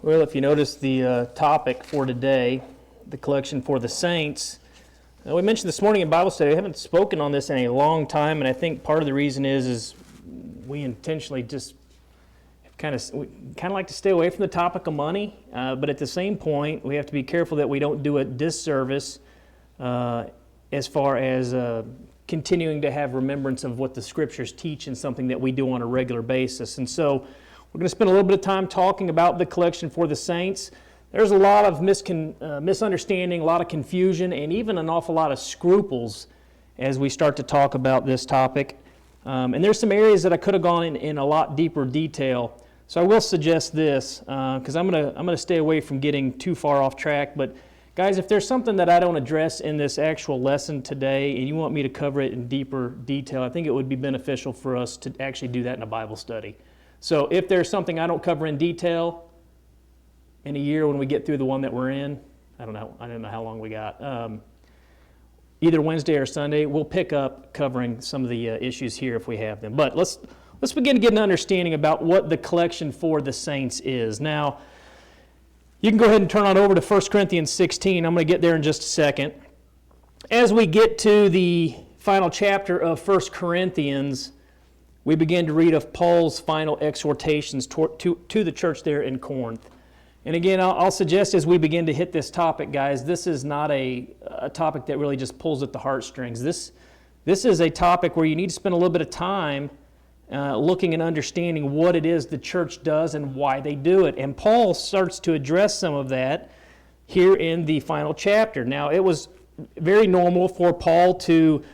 Well, if you notice the topic for today, the collection for the saints, we mentioned this morning in Bible study, I haven't spoken on this in a long time, and I think part of the reason is we intentionally just kind of like to stay away from the topic of money, but at the same point, we have to be careful that we don't do a disservice as far as continuing to have remembrance of what the Scriptures teach and something that we do on a regular basis. And so we're going to spend a little bit of time talking about the collection for the saints. There's a lot of misunderstanding, a lot of confusion, and even an awful lot of scruples as we start to talk about this topic. And there's some areas that I could have gone in a lot deeper detail. So I will suggest this, because I'm going to stay away from getting too far off track. But guys, if there's something that I don't address in this actual lesson today, and you want me to cover it in deeper detail, I think it would be beneficial for us to actually do that in a Bible study. So if there's something I don't cover in detail in a year when we get through the one that we're in, I don't know how long we got. Either Wednesday or Sunday, we'll pick up covering some of the issues here if we have them. But let's begin to get an understanding about what the collection for the saints is. Now, you can go ahead and turn on over to 1 Corinthians 16. I'm going to get there in just a second. As we get to the final chapter of 1 Corinthians, we begin to read of Paul's final exhortations to the church there in Corinth. And again, I'll suggest as we begin to hit this topic, guys, this is not a topic that really just pulls at the heartstrings. This is a topic where you need to spend a little bit of time looking and understanding what it is the church does and why they do it. And Paul starts to address some of that here in the final chapter. Now, it was very normal for Paul to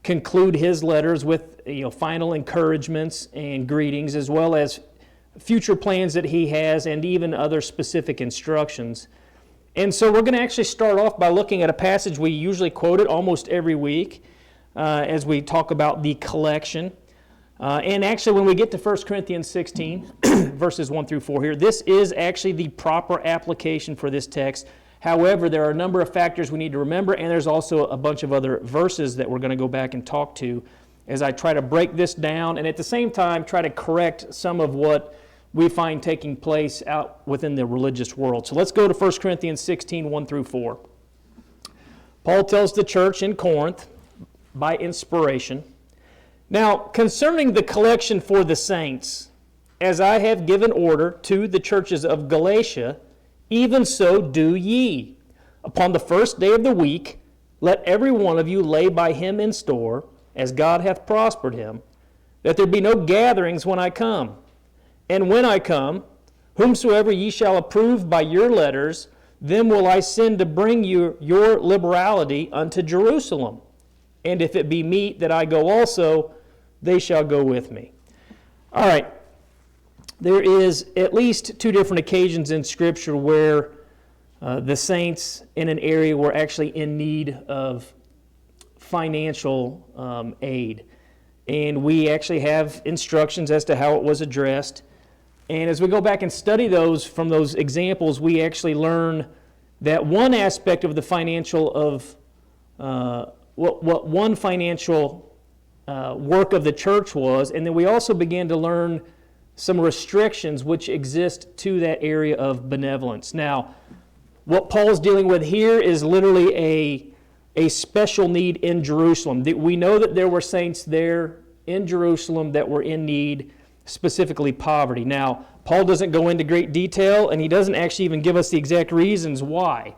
conclude his letters with final encouragements and greetings, as well as future plans that he has and even other specific instructions. And so we're going to actually start off by looking at a passage we usually quote it almost every week as we talk about the collection. And actually when we get to 1 Corinthians 16, verses 1 through 4 here, this is actually the proper application for this text. However, there are a number of factors we need to remember, and there's also a bunch of other verses that we're going to go back and talk to as I try to break this down and at the same time try to correct some of what we find taking place out within the religious world. So let's go to 1 Corinthians 16, 1 through 4. Paul tells the church in Corinth by inspiration, "Now, concerning the collection for the saints, as I have given order to the churches of Galatia, even so do ye. Upon the first day of the week, let every one of you lay by him in store, as God hath prospered him, that there be no gatherings when I come. And when I come, whomsoever ye shall approve by your letters, them will I send to bring you your liberality unto Jerusalem. And if it be meet that I go also, they shall go with me." All right. There is at least two different occasions in Scripture where the saints in an area were actually in need of financial aid. And we actually have instructions as to how it was addressed. And as we go back and study those from those examples, we actually learn that one aspect of the financial of what one financial work of the church was, and then we also began to learn some restrictions which exist to that area of benevolence. Now, what Paul's dealing with here is literally a special need in Jerusalem. We know that there were saints there in Jerusalem that were in need, specifically poverty. Now, Paul doesn't go into great detail, and he doesn't actually even give us the exact reasons why.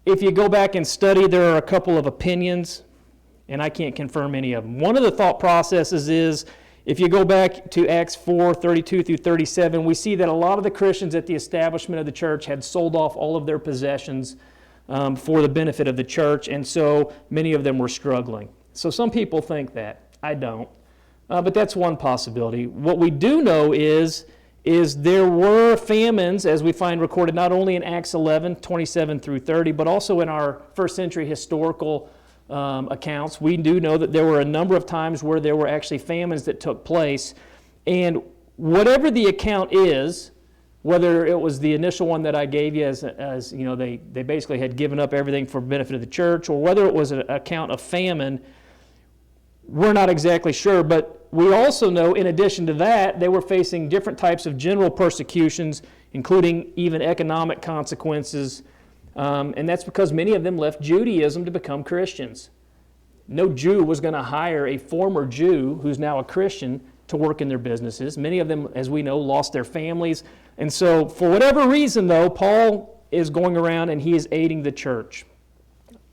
If you go back and study, there are a couple of opinions, and I can't confirm any of them. One of the thought processes is, if you go back to Acts 4, 32 through 37, we see that a lot of the Christians at the establishment of the church had sold off all of their possessions for the benefit of the church, and so many of them were struggling. So some people think that. I don't. But that's one possibility. What we do know is there were famines, as we find recorded not only in Acts 11, 27 through 30, but also in our first century historical accounts. We do know that there were a number of times where there were actually famines that took place. And whatever the account is, whether it was the initial one that I gave you as you know, they basically had given up everything for the benefit of the church, or whether it was an account of famine, We're not exactly sure, but we also know, in addition to that, they were facing different types of general persecutions, including even economic consequences, and that's because many of them left Judaism to become Christians. No Jew was going to hire a former Jew who's now a Christian to work in their businesses. Many of them, as we know, lost their families. And so, for whatever reason, though, Paul is going around and he is aiding the church.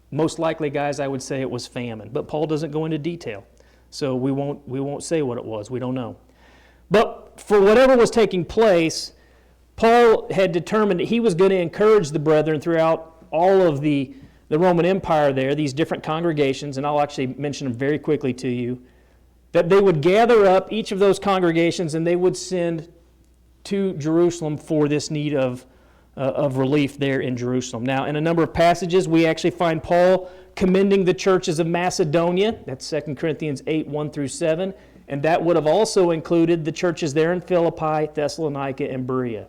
Most likely, guys, I would say it was famine, but Paul doesn't go into detail. So we won't say what it was. We don't know. But for whatever was taking place, Paul had determined that he was going to encourage the brethren throughout all of the Roman Empire there, these different congregations, and I'll actually mention them very quickly to you, that they would gather up each of those congregations and they would send to Jerusalem for this need of relief there in Jerusalem. Now, in a number of passages, we actually find Paul commending the churches of Macedonia. That's 2 Corinthians 8, 1 through 7. And that would have also included the churches there in Philippi, Thessalonica, and Berea.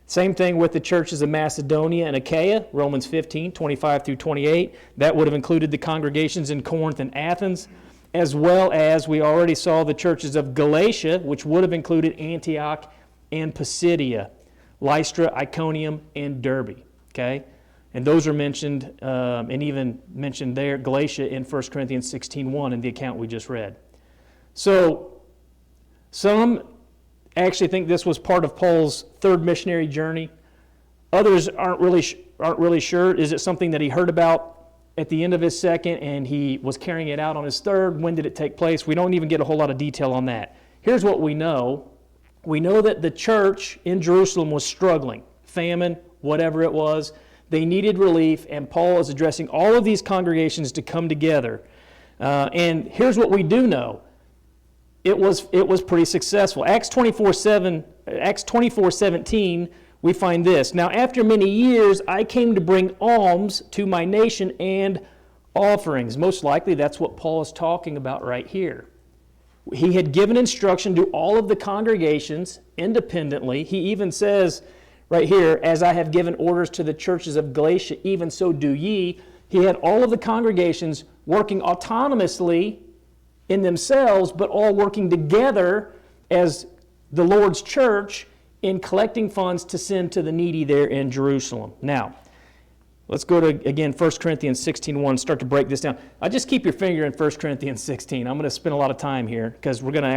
Same thing with the churches of Macedonia and Achaia, Romans 15, 25 through 28. That would have included the congregations in Corinth and Athens, as well as we already saw the churches of Galatia, which would have included Antioch and Pisidia, Lystra, Iconium, and Derbe. Okay? And those are mentioned, and even mentioned there, Galatia in 1 Corinthians 16:1 in the account we just read. So, some actually think this was part of Paul's third missionary journey. Others aren't really sure. Is it something that he heard about at the end of his second and he was carrying it out on his third? When did it take place? We don't even get a whole lot of detail on that. Here's what we know. We know that the church in Jerusalem was struggling. Famine, whatever it was. They needed relief, and Paul is addressing all of these congregations to come together. And here's what we do know. It was pretty successful. Acts 24:17, we find this. Now, after many years, I came to bring alms to my nation and offerings. Most likely, that's what Paul is talking about right here. He had given instruction to all of the congregations independently. He even says right here, as I have given orders to the churches of Galatia, even so do ye. He had all of the congregations working autonomously in themselves, but all working together as the Lord's church in collecting funds to send to the needy there in Jerusalem. Now, let's go to, again, 1 Corinthians 16:1, start to break this down. Just keep your finger in 1 Corinthians 16. I'm going to spend a lot of time here because we're not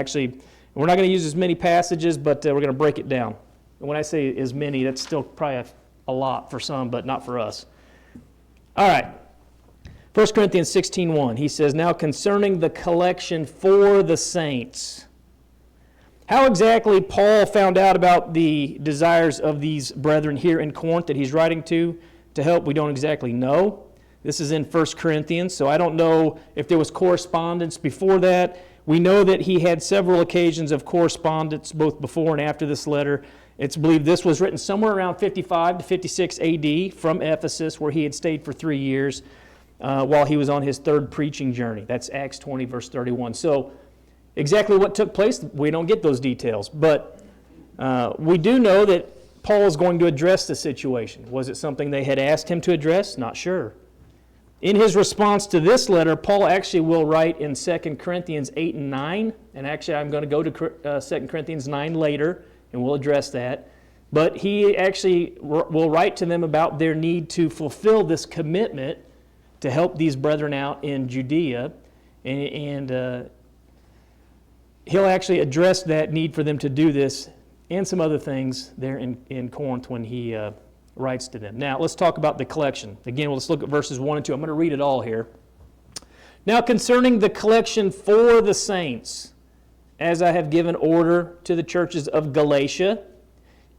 going to use as many passages, but we're going to break it down. And when I say as many, that's still probably a lot for some, but not for us. All right. 1 Corinthians 16:1, he says, now concerning the collection for the saints. How exactly Paul found out about the desires of these brethren here in Corinth that he's writing to help, we don't exactly know. This is in 1 Corinthians, so I don't know if there was correspondence before that. We know that he had several occasions of correspondence both before and after this letter. It's believed this was written somewhere around 55 to 56 AD from Ephesus, where he had stayed for 3 years while he was on his third preaching journey. That's Acts 20, verse 31. So exactly what took place, we don't get those details. But we do know that Paul is going to address the situation. Was it something they had asked him to address? Not sure. In his response to this letter, Paul actually will write in 2 Corinthians 8 and 9, and actually I'm going to go to 2 Corinthians 9 later, and we'll address that. But he actually will write to them about their need to fulfill this commitment to help these brethren out in Judea, and he'll actually address that need for them to do this and some other things there in Corinth when he writes to them. Now, let's talk about the collection. Again, let's look at verses 1 and 2. I'm going to read it all here. Now, concerning the collection for the saints, as I have given order to the churches of Galatia,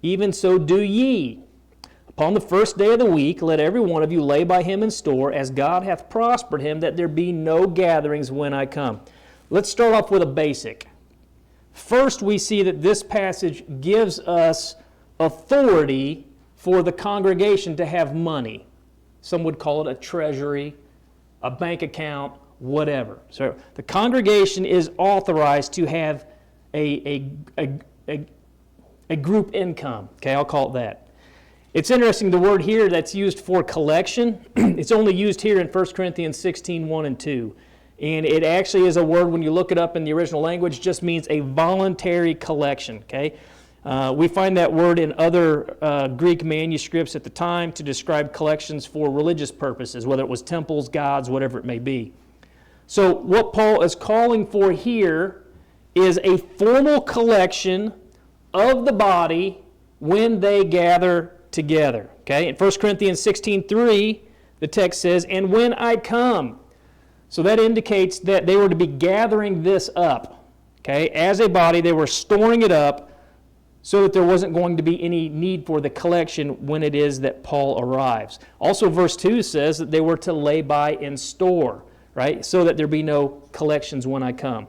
even so do ye. Upon the first day of the week, let every one of you lay by him in store, as God hath prospered him, that there be no gatherings when I come. Let's start off with a basic. First, we see that this passage gives us authority for the congregation to have money. Some would call it a treasury, a bank account, whatever. So the congregation is authorized to have a group income. Okay, I'll call it that. It's interesting, the word here that's used for collection, it's only used here in 1 Corinthians 16, 1 and 2. And it actually is a word, when you look it up in the original language, just means a voluntary collection, okay? We find that word in other Greek manuscripts at the time to describe collections for religious purposes, whether it was temples, gods, whatever it may be. So what Paul is calling for here is a formal collection of the body when they gather together. Okay? In 1 Corinthians 16:3, the text says, "And when I come." So that indicates that they were to be gathering this up. Okay? As a body, they were storing it up so that there wasn't going to be any need for the collection when it is that Paul arrives. Also, verse 2 says that they were to lay by in store, right? So that there be no collections when I come.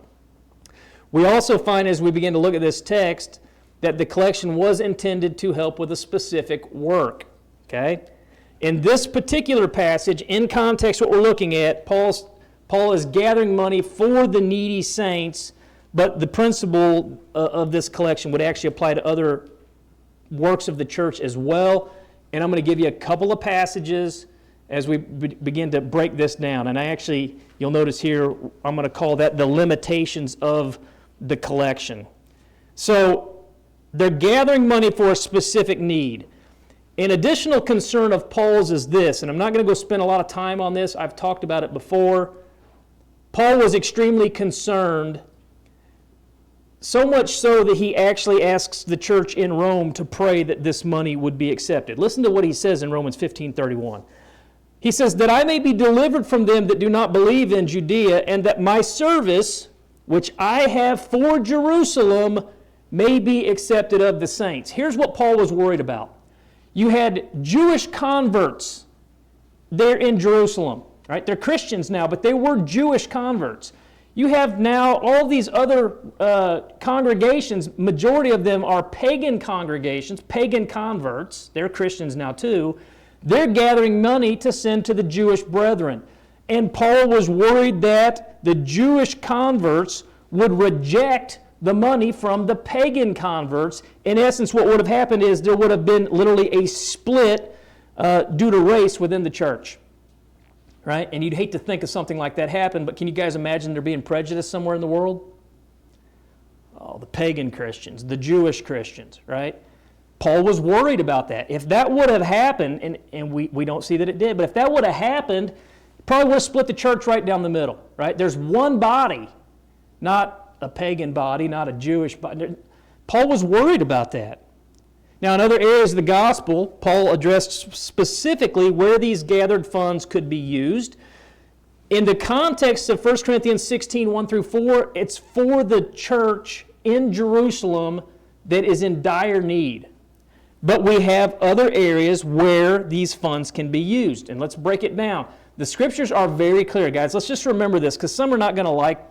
We also find, as we begin to look at this text, that the collection was intended to help with a specific work, okay? In this particular passage, in context what we're looking at, Paul is gathering money for the needy saints, but the principle of this collection would actually apply to other works of the church as well. And I'm going to give you a couple of passages as we begin to break this down. And you'll notice here, I'm going to call that the limitations of the collection. So, they're gathering money for a specific need. An additional concern of Paul's is this, and I'm not going to go spend a lot of time on this. I've talked about it before. Paul was extremely concerned, so much so that he actually asks the church in Rome to pray that this money would be accepted. Listen to what he says in Romans 15:31. He says, "That I may be delivered from them that do not believe in Judea, and that my service, which I have for Jerusalem, may be accepted of the saints." Here's what Paul was worried about. You had Jewish converts there in Jerusalem, right? They're Christians now, but they were Jewish converts. You have now all these other congregations, majority of them are pagan congregations, pagan converts. They're Christians now too. They're gathering money to send to the Jewish brethren. And Paul was worried that the Jewish converts would reject the money from the pagan converts. In essence, what would have happened is there would have been literally a split due to race within the church, right? And you'd hate to think of something like that happen, but can you guys imagine there being prejudice somewhere in the world? Oh, the pagan Christians, the Jewish Christians, right? Paul was worried about that. If that would have happened, and we don't see that it did, but if that would have happened, it probably would have split the church right down the middle, right? There's one body, not a pagan body, not a Jewish body. Paul was worried about that. Now, in other areas of the gospel, Paul addressed specifically where these gathered funds could be used. In the context of 1 Corinthians 16, 1 through 4, it's for the church in Jerusalem that is in dire need. But we have other areas where these funds can be used. And let's break it down. The scriptures are very clear, guys. Let's just remember this, because some are not going to like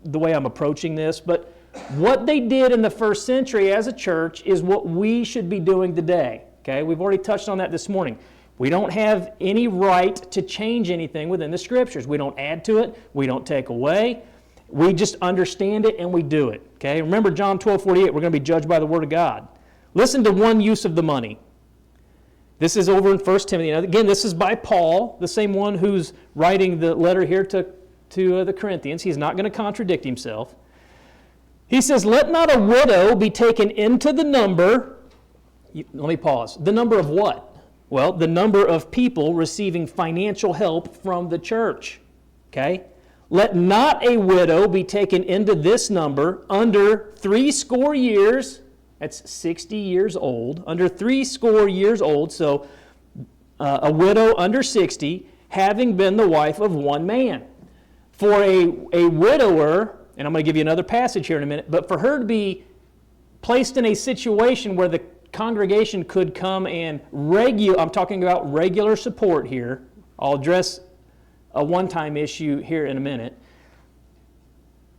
the way I'm approaching this, but what they did in the first century as a church is what we should be doing today. Okay, we've already touched on that this morning. We don't have any right to change anything within the scriptures. We don't add to it. We don't take away. We just understand it and we do it. Okay, remember John 12:48, we're going to be judged by the Word of God. Listen to one use of the money. This is over in 1 Timothy. Now, again, this is by Paul, the same one who's writing the letter here to the Corinthians. He's not going to contradict himself. He says, "Let not a widow be taken into the number." Let me pause. The number of what? Well, the number of people receiving financial help from the church. Okay? "Let not a widow be taken into this number under 60 years." That's 60 years old. Under 60 years old, so a widow under 60, having been the wife of one man. For a widower, and I'm going to give you another passage here in a minute, but for her to be placed in a situation where the congregation could come and I'm talking about regular support here. I'll address a one-time issue here in a minute.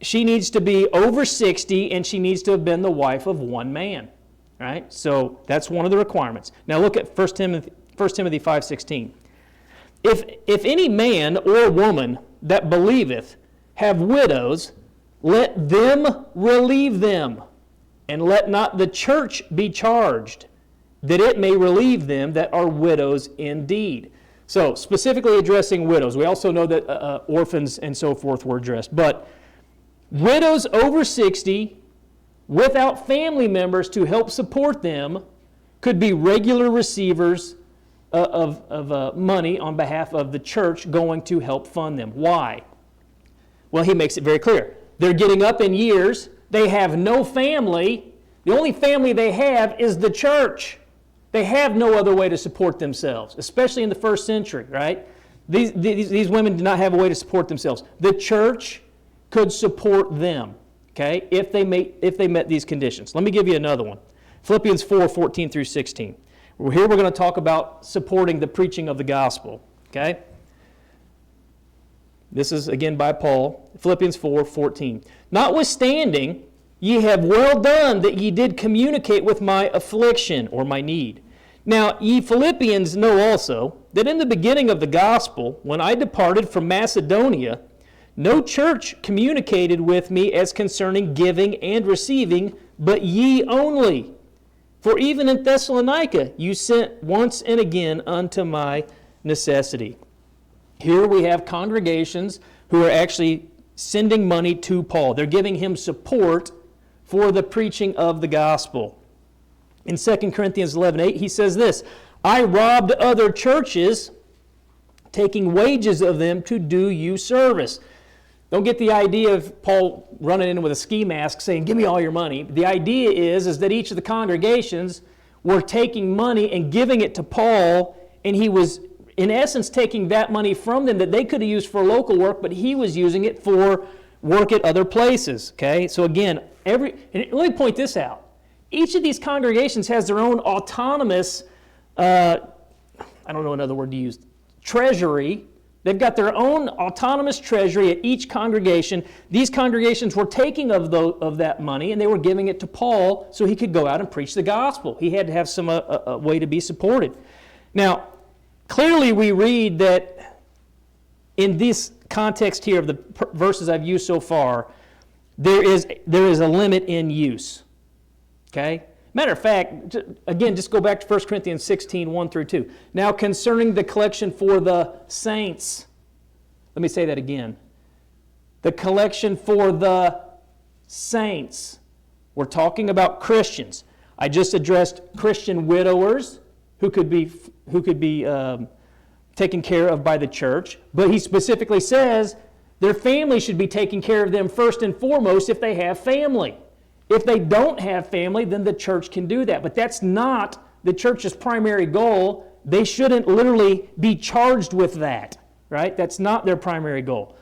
She needs to be over 60, and she needs to have been the wife of one man. Right? So that's one of the requirements. Now look at 1 Timothy 5:16. If any man or woman that believeth have widows, let them relieve them, and let not the church be charged, that it may relieve them that are widows indeed. So specifically addressing widows. We also know that orphans and so forth were addressed. But widows over 60 without family members to help support them could be regular receivers of money on behalf of the church going to help fund them. Why? Well, he makes it very clear. They're getting up in years. They have no family. The only family they have is the church. They have no other way to support themselves, especially in the first century, right? These women did not have a way to support themselves. The church could support them, okay, if they met these conditions. Let me give you another one. Philippians 4:14 through 16. Here we're going to talk about supporting the preaching of the gospel, okay? This is, again, by Paul, Philippians 4:14. Notwithstanding, ye have well done that ye did communicate with my affliction, or my need. Now, ye Philippians know also that in the beginning of the gospel, when I departed from Macedonia, no church communicated with me as concerning giving and receiving, but ye only. For even in Thessalonica you sent once and again unto my necessity. Here we have congregations who are actually sending money to Paul. They're giving him support for the preaching of the gospel. In 2 Corinthians 11:8, he says this, I robbed other churches, taking wages of them to do you service. Don't get the idea of Paul running in with a ski mask saying, give me all your money. The idea is that each of the congregations were taking money and giving it to Paul, and he was, in essence, taking that money from them that they could have used for local work, but he was using it for work at other places. Okay? So again, and let me point this out. Each of these congregations has their own autonomous, I don't know another word to use, treasury. They've got their own autonomous treasury at each congregation. These congregations were taking of that money and they were giving it to Paul so he could go out and preach the gospel. He had to have some a way to be supported. Now, clearly we read that in this context here of the verses I've used so far, there is a limit in use. Okay? Matter of fact, again, just go back to 1 Corinthians 16, 1 through 2. Now, concerning the collection for the saints. Let me say that again. The collection for the saints. We're talking about Christians. I just addressed Christian widowers who could be taken care of by the church. But he specifically says their family should be taking care of them first and foremost if they have family. If they don't have family, then the church can do that. But that's not the church's primary goal. They shouldn't literally be charged with that, right? That's not their primary goal.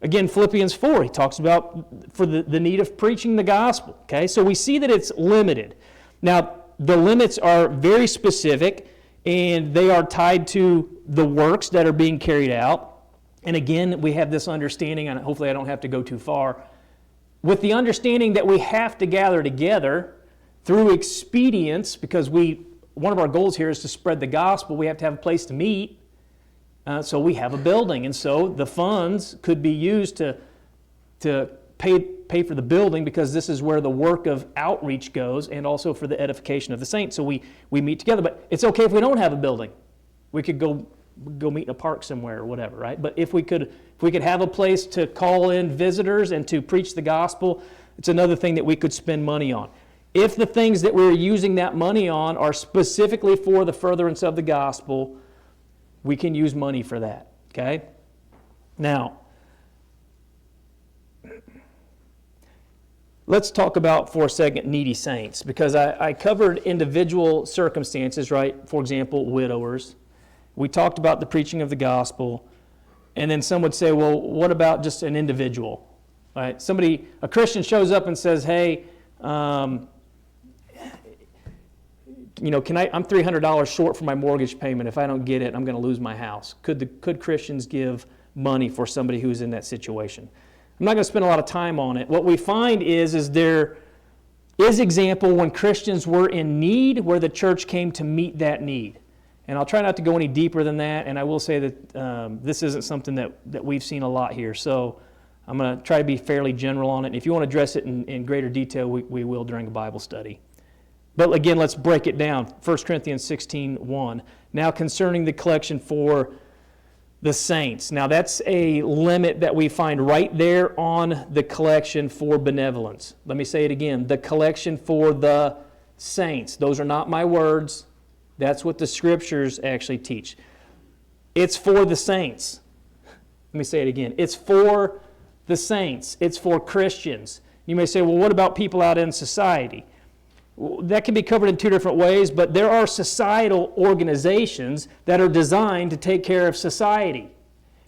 Again, Philippians 4, he talks about for the need of preaching the gospel, okay? So we see that it's limited. Now, the limits are very specific, and they are tied to the works that are being carried out. And again, we have this understanding, and hopefully I don't have to go too far, with the understanding that we have to gather together through expedience, because one of our goals here is to spread the gospel. We have to have a place to meet, so we have a building. And so the funds could be used to pay for the building, because this is where the work of outreach goes, and also for the edification of the saints. So we meet together. But it's okay if we don't have a building. We could go meet in a park somewhere or whatever, right? But if we could have a place to call in visitors and to preach the gospel, it's another thing that we could spend money on. If the things that we're using that money on are specifically for the furtherance of the gospel, we can use money for that, okay? Now, let's talk about, for a second, needy saints, because I covered individual circumstances, right? For example, widowers. We talked about the preaching of the gospel, and then some would say, well, what about just an individual? Right? A Christian shows up and says, hey, I'm $300 short for my mortgage payment. If I don't get it, I'm going to lose my house. Could Christians give money for somebody who's in that situation? I'm not going to spend a lot of time on it. What we find is there is example when Christians were in need where the church came to meet that need. And I'll try not to go any deeper than that, and I will say that this isn't something that we've seen a lot here. So I'm going to try to be fairly general on it. And if you want to address it in greater detail, we will during a Bible study. But again, let's break it down. 1 Corinthians 16:1. Now concerning the collection for the saints. Now that's a limit that we find right there on the collection for benevolence. Let me say it again. The collection for the saints. Those are not my words. That's what the Scriptures actually teach. It's for the saints. Let me say it again. It's for the saints. It's for Christians. You may say, well, what about people out in society? That can be covered in two different ways, but there are societal organizations that are designed to take care of society.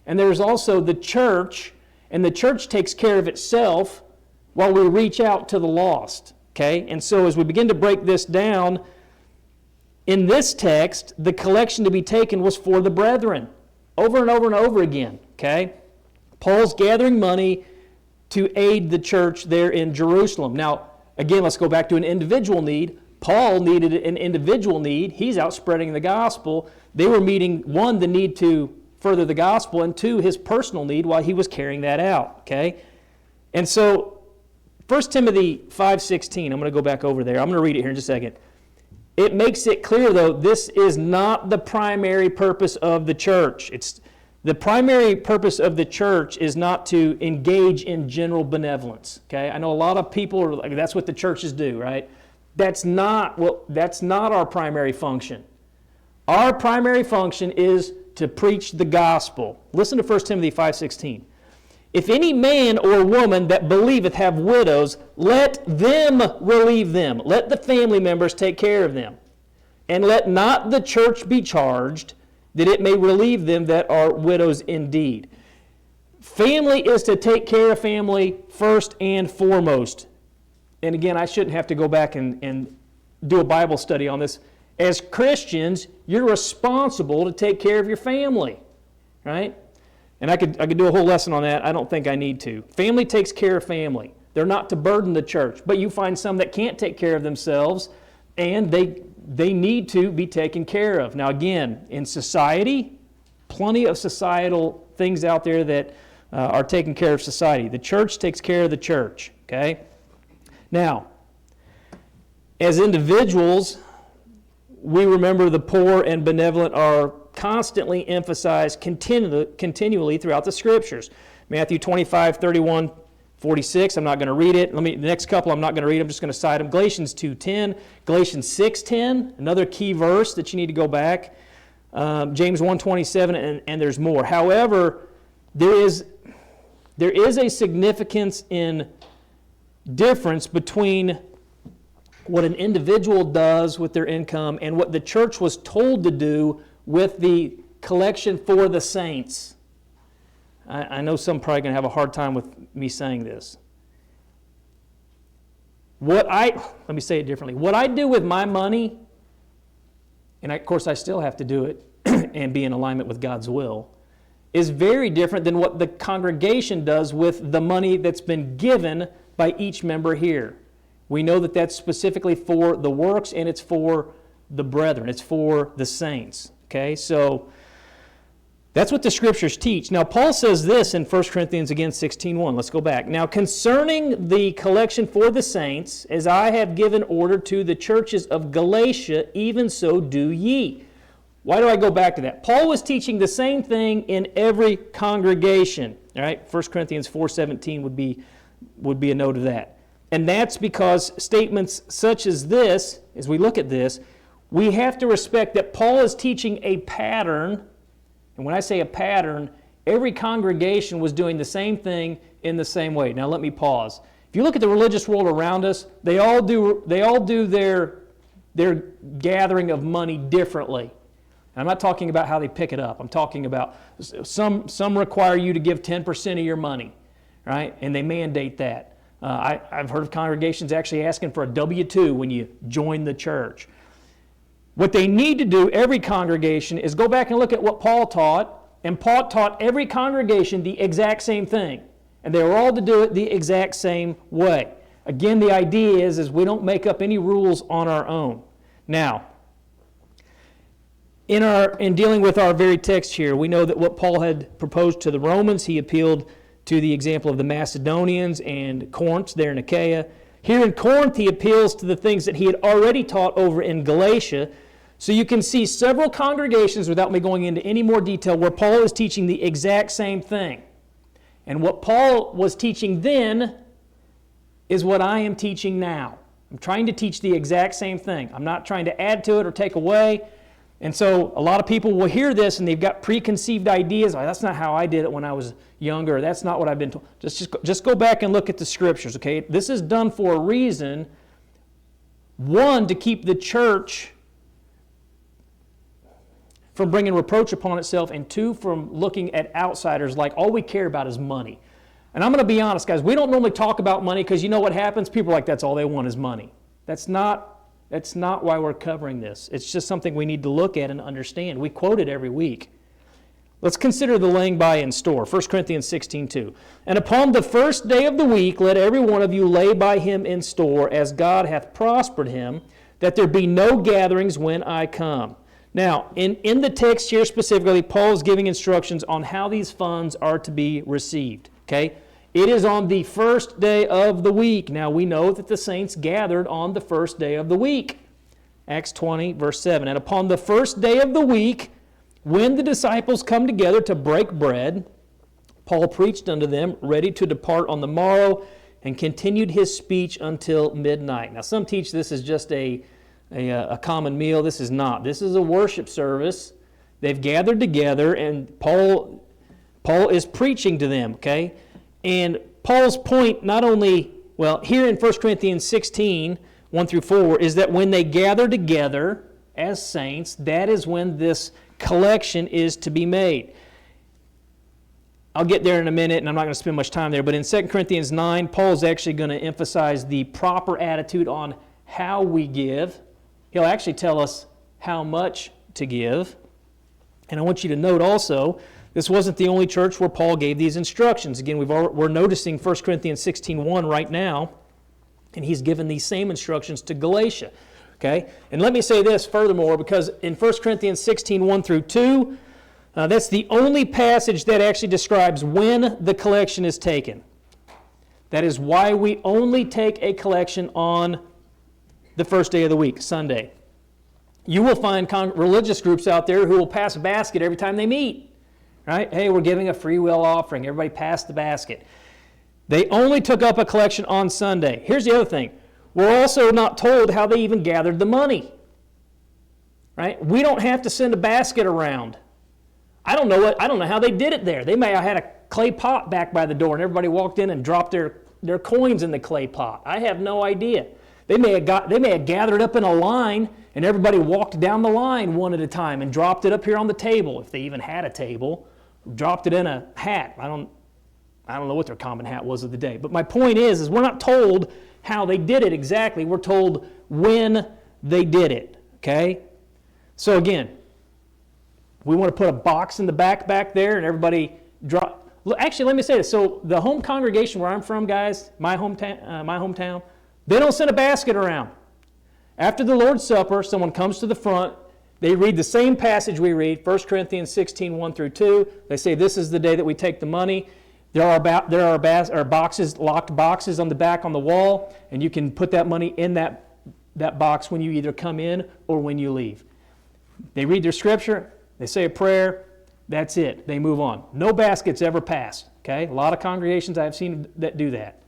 And there's also the church, and the church takes care of itself while we reach out to the lost. Okay? And so as we begin to break this down, in this text, the collection to be taken was for the brethren, over and over and over again. Okay? Paul's gathering money to aid the church there in Jerusalem. Now, again, let's go back to an individual need. Paul needed an individual need. He's out spreading the gospel. They were meeting, one, the need to further the gospel, and two, his personal need while he was carrying that out. Okay? And so, 1 Timothy 5:16, I'm going to go back over there. I'm going to read it here in just a second. It makes it clear, though, this is not the primary purpose of the church. The primary purpose of the church is not to engage in general benevolence. Okay, I know a lot of people are like, that's what the churches do, right? That's not our primary function. Our primary function is to preach the gospel. Listen to 1 Timothy 5:16. If any man or woman that believeth have widows, let them relieve them. Let the family members take care of them. And let not the church be charged, that it may relieve them that are widows indeed. Family is to take care of family first and foremost. And again, I shouldn't have to go back and do a Bible study on this. As Christians, you're responsible to take care of your family, right? And I could do a whole lesson on that. I don't think I need to. Family takes care of family. They're not to burden the church. But you find some that can't take care of themselves, and they need to be taken care of. Now again, in society, plenty of societal things out there that are taking care of society. The church takes care of the church, okay? Now, as individuals, we remember the poor and benevolent are constantly emphasized continually throughout the Scriptures. Matthew 25, 31, 46, I'm not going to read it. The next couple I'm not going to read. I'm just going to cite them. Galatians 2:10, Galatians 6:10, another key verse that you need to go back. James 1:27, and there's more. However, there is a significance in difference between what an individual does with their income and what the church was told to do with the collection for the saints. I know some probably going to have a hard time with me saying this. Let me say it differently. What I do with my money, and of course I still have to do it and be in alignment with God's will, is very different than what the congregation does with the money that's been given by each member here. We know that that's specifically for the works, and it's for the brethren. It's for the saints. Okay, so that's what the Scriptures teach. Now, Paul says this in 1 Corinthians, again, 16:1. Let's go back. Now, concerning the collection for the saints, as I have given order to the churches of Galatia, even so do ye. Why do I go back to that? Paul was teaching the same thing in every congregation. All right, 1 Corinthians 4:17 would be a note of that. And that's because statements such as this, as we look at this, we have to respect that Paul is teaching a pattern. And when I say a pattern, every congregation was doing the same thing in the same way. Now let me pause. If you look at the religious world around us, they all do their gathering of money differently. I'm not talking about how they pick it up. I'm talking about some require you to give 10% of your money, right? And they mandate that. I've heard of congregations actually asking for a W-2 when you join the church. What they need to do, every congregation, is go back and look at what Paul taught, and Paul taught every congregation the exact same thing. And they were all to do it the exact same way. Again, the idea is we don't make up any rules on our own. Now, in dealing with our very text here, we know that what Paul had proposed to the Romans, he appealed to the example of the Macedonians and Corinth there in Achaia. Here in Corinth, he appeals to the things that he had already taught over in Galatia. So you can see several congregations, without me going into any more detail, where Paul is teaching the exact same thing. And what Paul was teaching then is what I am teaching now. I'm trying to teach the exact same thing. I'm not trying to add to it or take away. And so a lot of people will hear this and they've got preconceived ideas. Oh, that's not how I did it when I was younger. That's not what I've been told. Just go back and look at the Scriptures, okay? This is done for a reason. One, to keep the church from bringing reproach upon itself, and two, from looking at outsiders like all we care about is money. And I'm going to be honest, guys, we don't normally talk about money because you know what happens? People are like, that's all they want is money. That's not why we're covering this. It's just something we need to look at and understand. We quote it every week. Let's consider the laying by in store. 1 Corinthians 16:2. And upon the first day of the week, let every one of you lay by him in store, as God hath prospered him, that there be no gatherings when I come. Now, in the text here specifically, Paul is giving instructions on how these funds are to be received. Okay? It is on the first day of the week. Now, we know that the saints gathered on the first day of the week. Acts 20, verse 7. And upon the first day of the week, when the disciples come together to break bread, Paul preached unto them, ready to depart on the morrow, and continued his speech until midnight. Now, some teach this is just a common meal. This is not. This is a worship service. They've gathered together, and Paul is preaching to them, okay? And Paul's point not only, well, here in 1 Corinthians 16, 1 through 4, is that when they gather together as saints, that is when this collection is to be made. I'll get there in a minute, and I'm not going to spend much time there, but in 2 Corinthians 9, Paul is actually going to emphasize the proper attitude on how we give. He'll actually tell us how much to give. And I want you to note also, this wasn't the only church where Paul gave these instructions. Again, we're noticing 1 Corinthians 16:1 right now, and he's given these same instructions to Galatia. Okay? And let me say this furthermore, because in 1 Corinthians 16:1 through 2, that's the only passage that actually describes when the collection is taken. That is why we only take a collection on the first day of the week, Sunday. You will find religious groups out there who will pass a basket every time they meet. Right? Hey, we're giving a free will offering. Everybody pass the basket. They only took up a collection on Sunday. Here's the other thing. We're also not told how they even gathered the money. Right? We don't have to send a basket around. I don't know how they did it there. They may have had a clay pot back by the door and everybody walked in and dropped their coins in the clay pot. I have no idea. They may have gathered up in a line and everybody walked down the line one at a time and dropped it up here on the table, if they even had a table, dropped it in a hat. I don't know what their common hat was of the day. But my point is we're not told how they did it exactly. We're told when they did it. Okay? So again, we want to put a box in the back there and everybody drop. Actually, let me say this. So the home congregation where I'm from, guys, my hometown, they don't send a basket around. After the Lord's Supper, someone comes to the front. They read the same passage we read, 1 Corinthians 16, 1 through 2. They say, this is the day that we take the money. There are boxes, locked boxes on the back on the wall, and you can put that money in that box when you either come in or when you leave. They read their scripture, they say a prayer, that's it. They move on. No baskets ever passed. Okay? A lot of congregations I've seen that do that.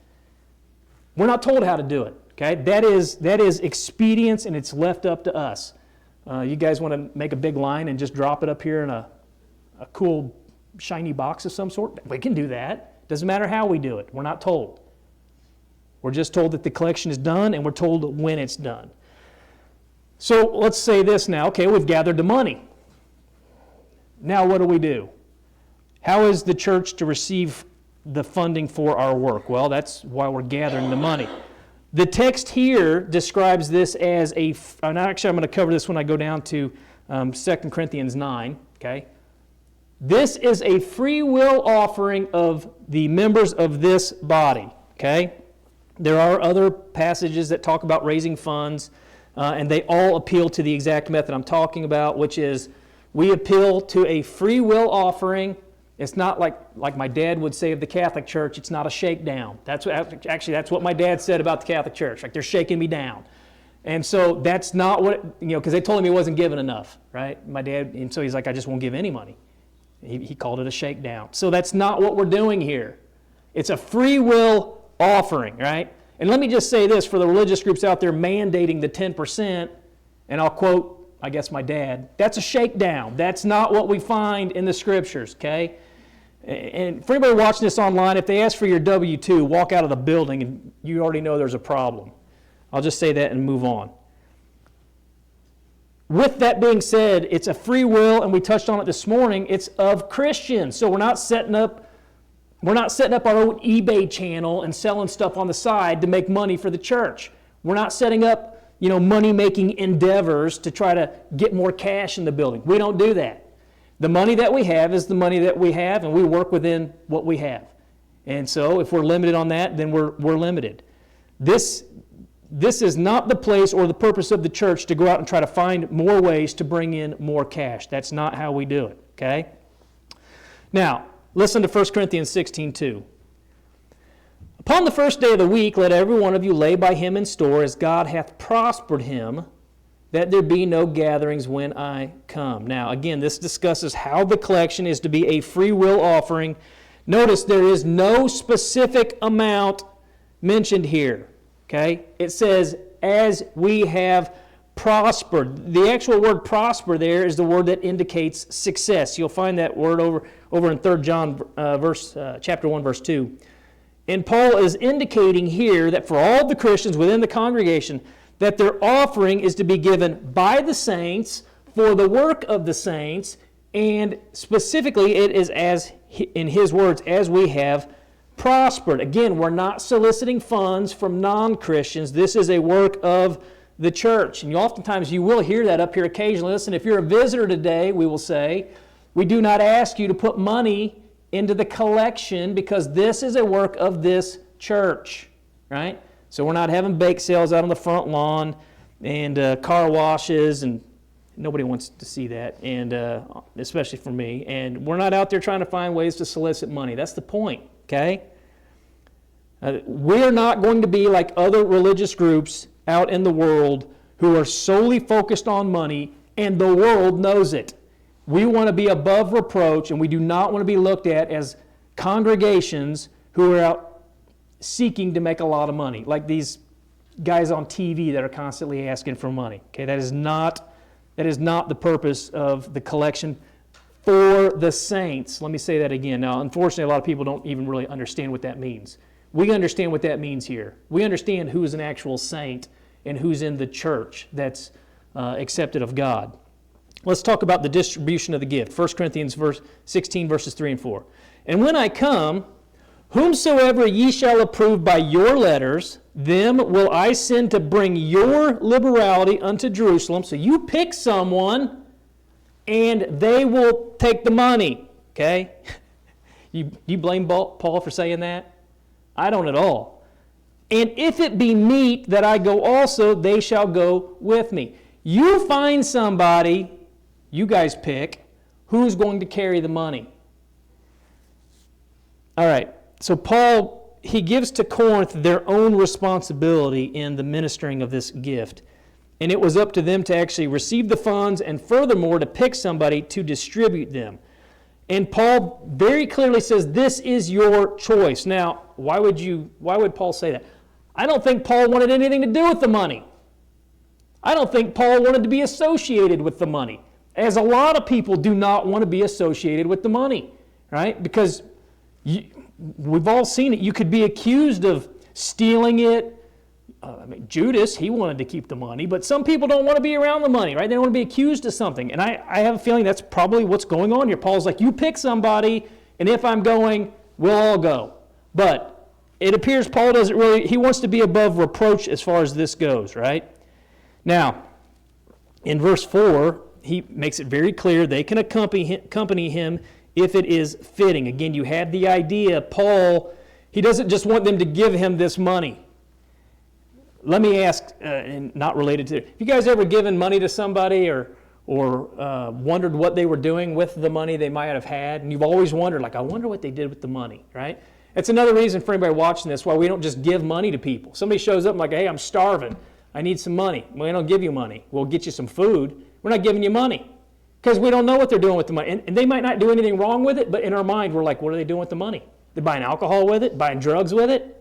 We're not told how to do it. Okay? That is expedience, and it's left up to us. You guys want to make a big line and just drop it up here in a cool, shiny box of some sort? We can do that. Doesn't matter how we do it. We're not told. We're just told that the collection is done, and we're told when it's done. So let's say this now. Okay, we've gathered the money. Now what do? How is the church to receive the funding for our work? Well, that's why we're gathering the money. The text here describes this as and actually I'm going to cover this when I go down to 2 Corinthians 9, okay? This is a free will offering of the members of this body, okay? There are other passages that talk about raising funds, and they all appeal to the exact method I'm talking about, which is we appeal to a free will offering. It's not like my dad would say of the Catholic Church, it's not a shakedown. That's what my dad said about the Catholic Church, like they're shaking me down. And so that's not what, because they told him he wasn't giving enough, right? My dad, and so he's like, I just won't give any money. He called it a shakedown. So that's not what we're doing here. It's a free will offering, right? And let me just say this for the religious groups out there mandating the 10%, and I'll quote, I guess, my dad, that's a shakedown. That's not what we find in the Scriptures, okay? And for anybody watching this online, if they ask for your W-2, walk out of the building and you already know there's a problem. I'll just say that and move on. With that being said, it's a free will, and we touched on it this morning, it's of Christians. So we're not setting up our own eBay channel and selling stuff on the side to make money for the church. We're not setting up, money-making endeavors to try to get more cash in the building. We don't do that. The money that we have is the money that we have, and we work within what we have. And so if we're limited on that, then we're limited. This is not the place or the purpose of the church to go out and try to find more ways to bring in more cash. That's not how we do it, okay? Now, listen to 1 Corinthians 16:2. Upon the first day of the week, let every one of you lay by him in store, as God hath prospered him, that there be no gatherings when I come. Now, again, this discusses how the collection is to be a free will offering. Notice there is no specific amount mentioned here. Okay? It says, as we have prospered. The actual word prosper there is the word that indicates success. You'll find that word over in 3 John chapter 1, verse 2. And Paul is indicating here that for all the Christians within the congregation, that their offering is to be given by the saints for the work of the saints, and specifically it is as, in his words, as we have prospered. Again, we're not soliciting funds from non-Christians. This is a work of the church. And oftentimes you will hear that up here occasionally. Listen, if you're a visitor today, we will say, we do not ask you to put money into the collection because this is a work of this church, right? So we're not having bake sales out on the front lawn and car washes, and nobody wants to see that, and especially for me. And we're not out there trying to find ways to solicit money. That's the point, okay? We're not going to be like other religious groups out in the world who are solely focused on money, and the world knows it. We want to be above reproach, and we do not want to be looked at as congregations who are out seeking to make a lot of money, like these guys on TV that are constantly asking for money. Okay, that is not the purpose of the collection for the saints. Let me say that again. Now, unfortunately, a lot of people don't even really understand what that means. We understand what that means here. We understand who is an actual saint and who's in the church that's accepted of God. Let's talk about the distribution of the gift. 1 Corinthians 16, verses 3 and 4. And when I come, whomsoever ye shall approve by your letters, them will I send to bring your liberality unto Jerusalem. So you pick someone, and they will take the money. Okay? You blame Paul for saying that? I don't at all. And if it be meet that I go also, they shall go with me. You find somebody, you guys pick, who's going to carry the money. All right. So Paul, he gives to Corinth their own responsibility in the ministering of this gift. And it was up to them to actually receive the funds and furthermore to pick somebody to distribute them. And Paul very clearly says, this is your choice. Now, why would Paul say that? I don't think Paul wanted anything to do with the money. I don't think Paul wanted to be associated with the money, as a lot of people do not want to be associated with the money, right? Because we've all seen it. You could be accused of stealing it. Judas, he wanted to keep the money, but some people don't want to be around the money, right? They don't want to be accused of something. And I have a feeling that's probably what's going on here. Paul's like, you pick somebody, and if I'm going, we'll all go. But it appears Paul doesn't really, he wants to be above reproach as far as this goes, right? Now, in verse 4, he makes it very clear they can accompany him if it is fitting. Again, you have the idea, Paul, he doesn't just want them to give him this money. Let me ask, and not related to, have you guys ever given money to somebody or wondered what they were doing with the money they might have had? And you've always wondered, like, I wonder what they did with the money, right? It's another reason for anybody watching this why we don't just give money to people. Somebody shows up and like, hey, I'm starving. I need some money. Well, we don't give you money. We'll get you some food. We're not giving you money because we don't know what they're doing with the money. And they might not do anything wrong with it, but in our mind, we're like, what are they doing with the money? They're buying alcohol with it, buying drugs with it.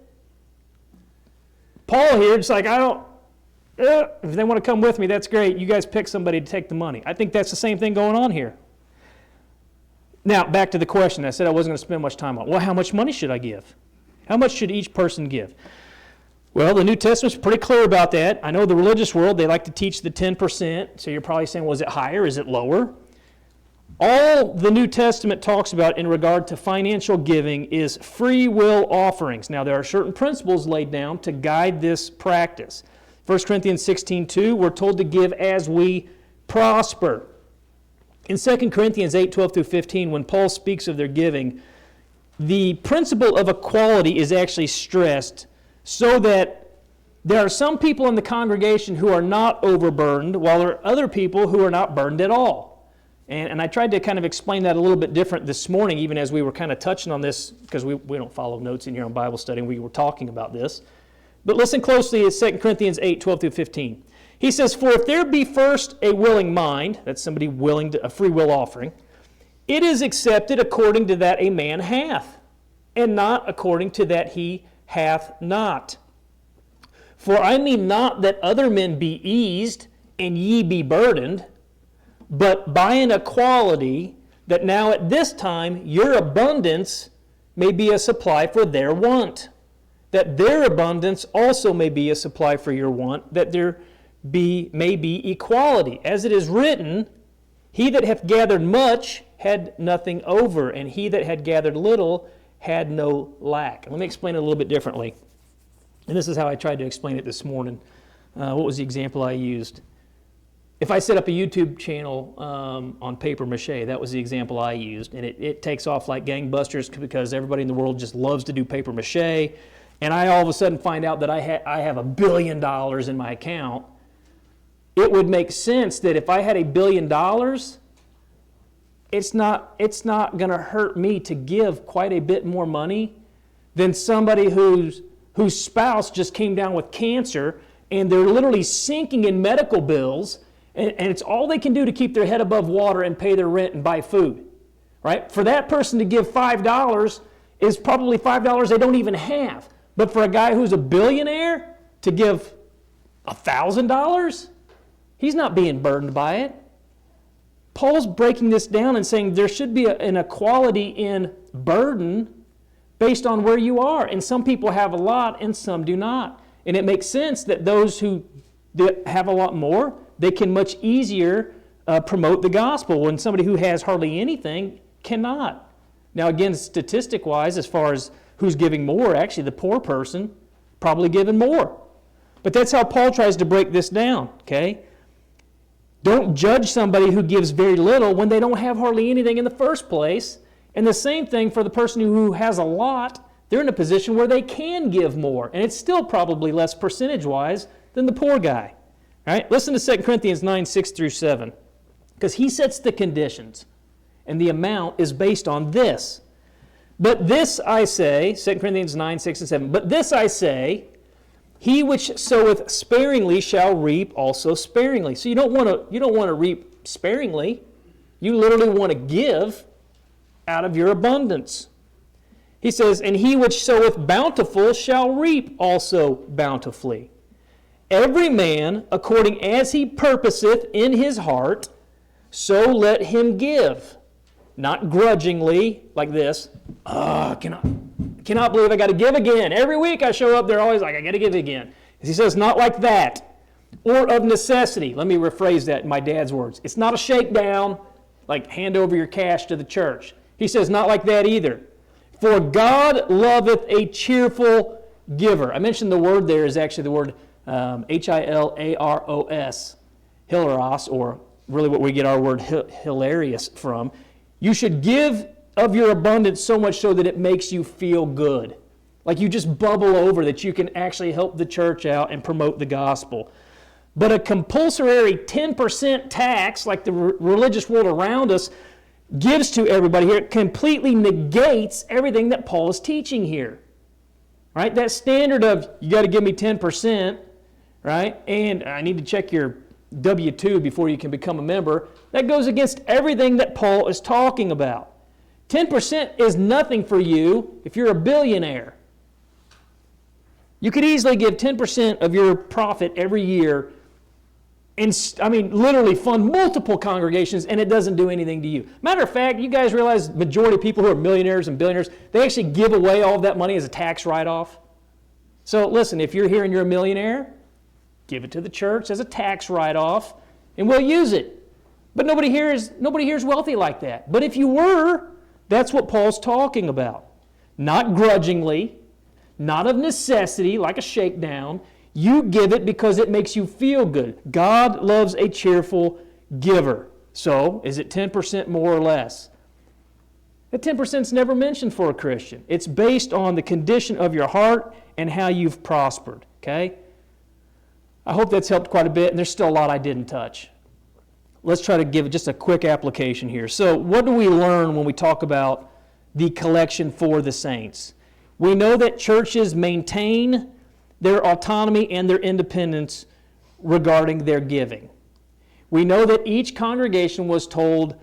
Paul here, just like, if they want to come with me, that's great. You guys pick somebody to take the money. I think that's the same thing going on here. Now, back to the question. I said I wasn't going to spend much time on. Well, how much money should I give? How much should each person give? Well, the New Testament's pretty clear about that. I know the religious world, they like to teach the 10%. So you're probably saying, well, is it higher? Is it lower? All the New Testament talks about in regard to financial giving is free will offerings. Now, there are certain principles laid down to guide this practice. 1 Corinthians 16:2, we're told to give as we prosper. In 2 Corinthians 8:12 through 15, when Paul speaks of their giving, the principle of equality is actually stressed so that there are some people in the congregation who are not overburdened, while there are other people who are not burdened at all. And I tried to kind of explain that a little bit different this morning, even as we were kind of touching on this, because we don't follow notes in here on Bible study, and we were talking about this. But listen closely at 2 Corinthians 8:12 through 15. He says, for if there be first a willing mind, that's somebody willing to, a free will offering, it is accepted according to that a man hath, and not according to that he hath not. For I mean not that other men be eased, and ye be burdened, but by an equality, that now at this time your abundance may be a supply for their want, that their abundance also may be a supply for your want, that there may be equality. As it is written, he that hath gathered much had nothing over, and he that had gathered little had no lack. Let me explain it a little bit differently. And this is how I tried to explain it this morning. What was the example I used? If I set up a YouTube channel on paper mache, that was the example I used, and it takes off like gangbusters because everybody in the world just loves to do paper mache, and I all of a sudden find out that I have $1 billion in my account. It would make sense that if I had $1 billion, it's not going to hurt me to give quite a bit more money than somebody whose spouse just came down with cancer and they're literally sinking in medical bills, and it's all they can do to keep their head above water and pay their rent and buy food, right? For that person to give $5 is probably $5 they don't even have. But for a guy who's a billionaire to give $1,000, he's not being burdened by it. Paul's breaking this down and saying there should be an equality in burden based on where you are. And some people have a lot and some do not. And it makes sense that those who have a lot more, they can much easier promote the gospel when somebody who has hardly anything cannot. Now again, statistic-wise, as far as who's giving more, actually the poor person probably giving more. But that's how Paul tries to break this down, okay? Don't judge somebody who gives very little when they don't have hardly anything in the first place. And the same thing for the person who has a lot. They're in a position where they can give more, and it's still probably less percentage-wise than the poor guy. All right? Listen to 2 Corinthians 9, 6 through 7, because he sets the conditions, and the amount is based on this. But this I say, 2 Corinthians 9, 6 and 7, but this I say, he which soweth sparingly shall reap also sparingly. So you don't want to reap sparingly. You literally want to give out of your abundance. He says, and he which soweth bountiful shall reap also bountifully. Every man according as he purposeth in his heart, so let him give. Not grudgingly, like this. Cannot believe I got to give again. Every week I show up, they're always like, I got to give again. He says, not like that. Or of necessity. Let me rephrase that in my dad's words. It's not a shakedown, like hand over your cash to the church. He says, not like that either. For God loveth a cheerful giver. I mentioned the word there is actually the word Hilaros, hilaros, or really what we get our word hilarious from. You should give of your abundance so much so that it makes you feel good. Like you just bubble over that you can actually help the church out and promote the gospel. But a compulsory 10% tax, like the religious world around us gives to everybody here, completely negates everything that Paul is teaching here. Right? That standard of, you got to give me 10%, right? And I need to check your W-2 before you can become a member. That goes against everything that Paul is talking about. 10% is nothing for you if you're a billionaire. You could easily give 10% of your profit every year and, literally fund multiple congregations, and it doesn't do anything to you. Matter of fact, you guys realize the majority of people who are millionaires and billionaires, they actually give away all of that money as a tax write-off. So listen, if you're here and you're a millionaire, give it to the church as a tax write-off, and we'll use it. But nobody here is wealthy like that. But if you were, that's what Paul's talking about. Not grudgingly, not of necessity, like a shakedown. You give it because it makes you feel good. God loves a cheerful giver. So, is it 10% more or less? That 10% is never mentioned for a Christian. It's based on the condition of your heart and how you've prospered. Okay? I hope that's helped quite a bit, and there's still a lot I didn't touch. Let's try to give just a quick application here. So, what do we learn when we talk about the collection for the saints? We know that churches maintain their autonomy and their independence regarding their giving. We know that each congregation was told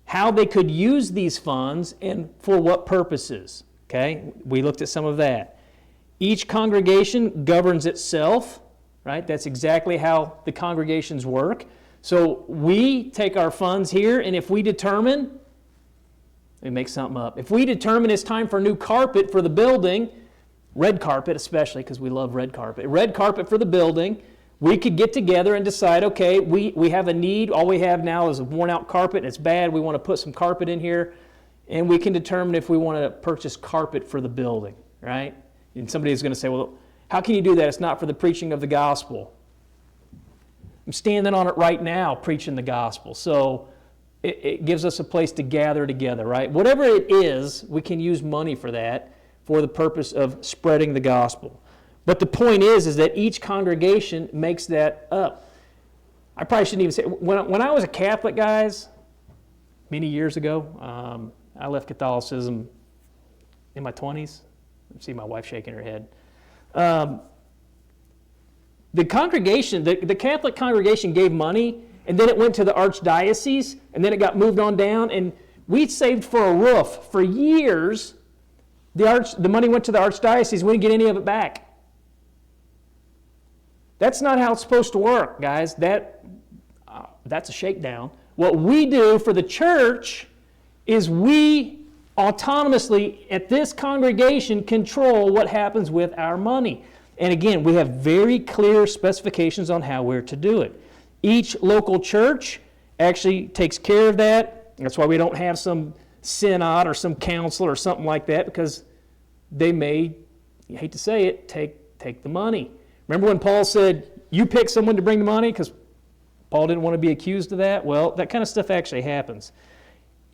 how they could use these funds and for what purposes. Okay? We looked at some of that. Each congregation governs itself, right? That's exactly how the congregations work. So we take our funds here, and if we determine, we make something up. If we determine it's time for new carpet for the building, red carpet especially, because we love red carpet for the building, we could get together and decide, okay, we have a need. All we have now is a worn out carpet, and it's bad. We want to put some carpet in here, and we can determine if we want to purchase carpet for the building, right? And somebody is going to say, well, how can you do that? It's not for the preaching of the gospel. I'm standing on it right now, preaching the gospel. So it gives us a place to gather together, right? Whatever it is, we can use money for that, for the purpose of spreading the gospel. But the point is that each congregation makes that up. I probably shouldn't even say, when I was a Catholic, guys, many years ago, I left Catholicism in my 20s. I see my wife shaking her head. The congregation, the Catholic congregation gave money, and then it went to the archdiocese, and then it got moved on down, and we saved for a roof for years. The money went to the archdiocese. We didn't get any of it back. That's not how it's supposed to work, guys. That's a shakedown. What we do for the church is we autonomously, at this congregation, control what happens with our money. And again, we have very clear specifications on how we're to do it. Each local church actually takes care of that. That's why we don't have some synod or some council or something like that, because they may, you hate to say it, take the money. Remember when Paul said, you pick someone to bring the money? Because Paul didn't want to be accused of that. Well, that kind of stuff actually happens.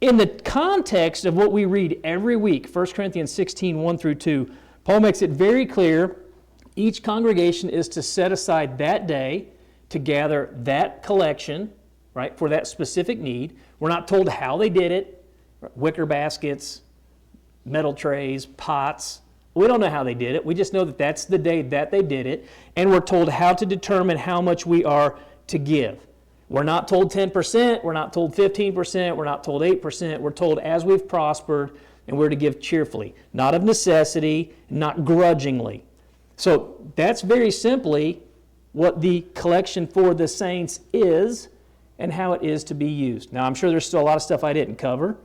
In the context of what we read every week, 1 Corinthians 16, 1 through 2, Paul makes it very clear each congregation is to set aside that day to gather that collection, right, for that specific need. We're not told how they did it, wicker baskets, metal trays, pots. We don't know how they did it. We just know that that's the day that they did it, and we're told how to determine how much we are to give. We're not told 10%, we're not told 15%, we're not told 8%. We're told as we've prospered, and we're to give cheerfully, not of necessity, not grudgingly. So that's very simply what the collection for the saints is and how it is to be used. Now, I'm sure there's still a lot of stuff I didn't cover,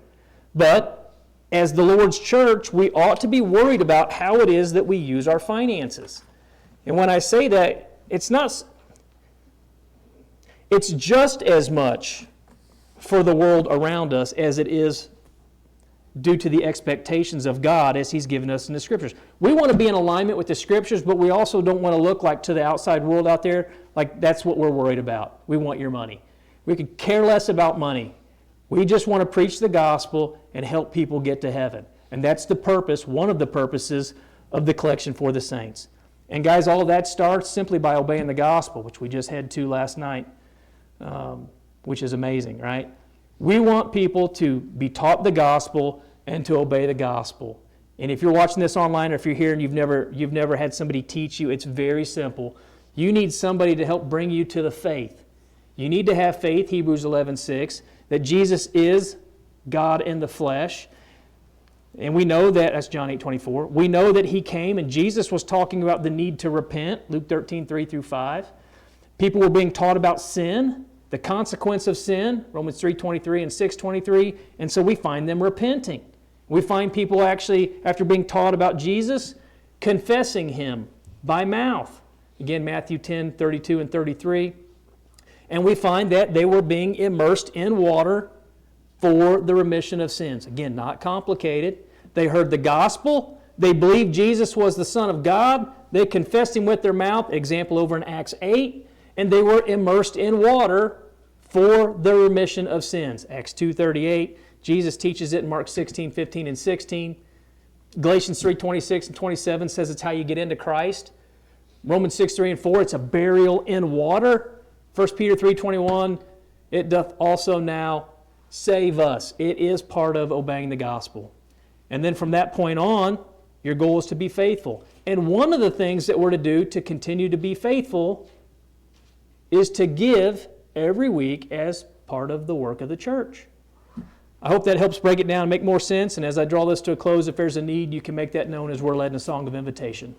but as the Lord's church, we ought to be worried about how it is that we use our finances. And when I say that, it's just as much for the world around us as it is due to the expectations of God as He's given us in the Scriptures. We want to be in alignment with the Scriptures, but we also don't want to look like to the outside world out there, like that's what we're worried about. We want your money. We could care less about money. We just want to preach the gospel and help people get to heaven. And that's the purpose, one of the purposes of the collection for the saints. And guys, all of that starts simply by obeying the gospel, which we just had to last night, which is amazing, right? We want people to be taught the gospel and to obey the gospel. And if you're watching this online, or if you're here and you've never had somebody teach you, it's very simple. You need somebody to help bring you to the faith. You need to have faith, Hebrews 11:6, that Jesus is God in the flesh. And we know that, that's John 8:24, we know that He came and Jesus was talking about the need to repent, Luke 13:3-5. People were being taught about sin, the consequence of sin, Romans 3:23 and 6:23, and so we find them repenting. We find people actually, after being taught about Jesus, confessing Him by mouth. Again, Matthew 10:32 and 33. And we find that they were being immersed in water for the remission of sins. Again, not complicated. They heard the gospel. They believed Jesus was the Son of God. They confessed Him with their mouth, example over in Acts 8. And they were immersed in water for the remission of sins. Acts 2:38. Jesus teaches it in Mark 16:15 and 16. Galatians 3:26 and 27 says it's how you get into Christ. Romans 6:3 and 4, it's a burial in water. 1 Peter 3:21, it doth also now save us. It is part of obeying the gospel. And then from that point on, your goal is to be faithful. And one of the things that we're to do to continue to be faithful is to give every week as part of the work of the church. I hope that helps break it down and make more sense. And as I draw this to a close, if there's a need, you can make that known as we're led in a song of invitation.